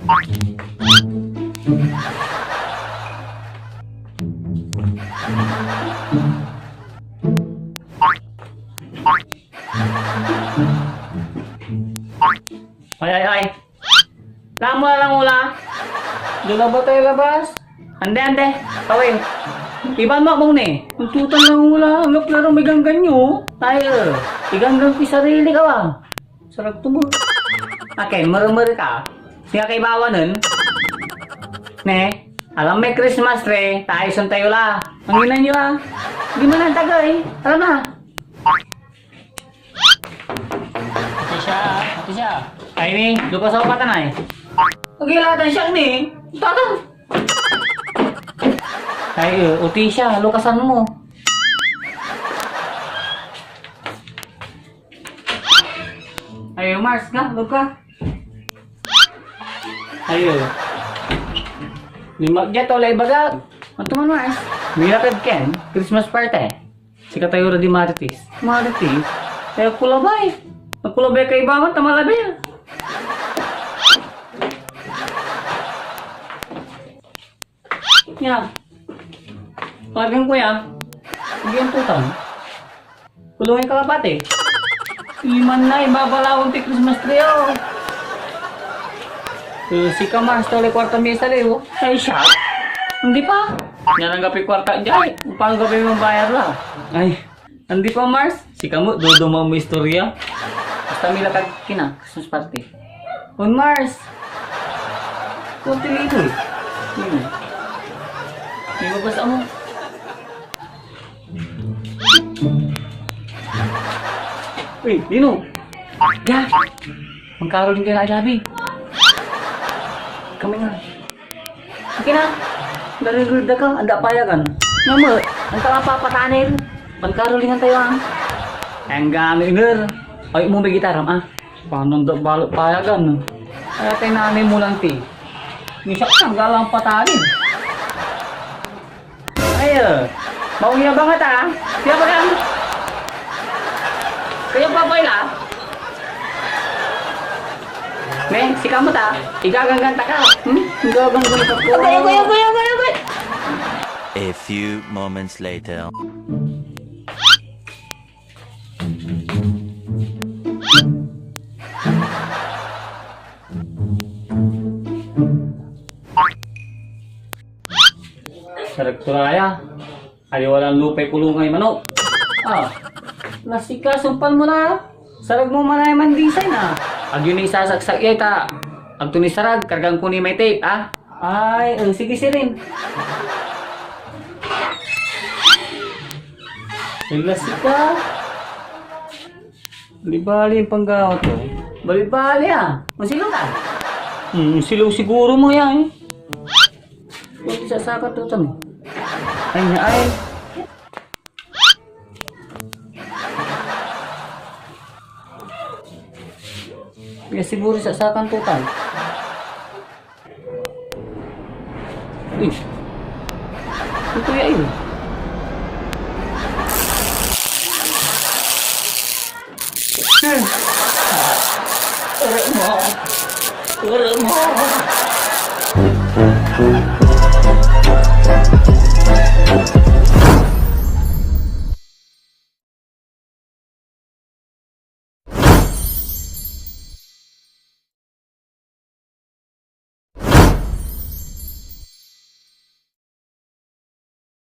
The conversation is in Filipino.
Ay. Lamo lang ula. Doon na ba tayo labas? Ande. Kawin. Iban mo akong ni. Ang tutan lang ula. Ang laro may ganggan nyo. Tayo. Iganggang ko sarili ka ba? Sarap tumo. Okay, marumari ka. Siya kay bawa nun. Ne? Alam may Christmas tree. Tayo sun tayo la. Ang ina nyo ah. Hindi mo na tagay. Alam na. Ate siya. Ay ni, lupa sa upatan ay. Pagilatan siya ni. Tatang. Ay, uti siya. Lukasan mo. Ayo, Mars ka. Luka. Ayo. Limagya to lay bagat. Ano man, Mars? Milakad ken. Christmas party. Sika tayo di Marites. Marites? Kaya kulabay. Kulabay kay baman, tamalabay. Yan. Pagyan ko yan. Pagyan tutang. Kulungin ka kapate. Iman na, ibabalawang ti Christmas tree oh. Si Kamars tole kwarta mesa leo. Ay siya. Hindi pa. Yan ang gapi kwarta dyan. Upang gapi mong bayar la. Ay. Hindi pa Mars. Si Kamu, dodo mo istorya. Basta milakad kina. Christmas party. On Mars. Kunti ito eh. May mabasa mo. Uy, Dino. Ya. Magkaroon ka na sabi. Kami nga. Okay na. Darigurda ka. Anda payagan. Nama. Ang kapapatanin. Magkaroon tayo ang. Ang gamit nga. Ay mo may gitaram ah. Paano anda balot payagan. Kaya tayo namin mo lang ti. Nisak kang galang patanin. Ayo, mau niya banget ah? Siapa kan? Kayo baboy lah. Neng, si kamu ta? Igaganggan ta ka? Igaganggan ta ko. Goy. A few moments later. Sarag turaya. Ayaw walang lupay pulungay manok. Ah, nasika, sumpal mo na. Sarag mo manay man design ah. Ag yun ay sasaksak yay ta. Ag tunis sarag, kargang kuni may tape ah. Ay, sige sirin. Nasika. Bali yung panggawat ko. Bali ah. Masilong ka? Silong siguro mo yan eh. Huwag isasakat to tamo. Ay na ay. Kaya siguro isasakan total. Uy. Ito yan yun. Urut mo.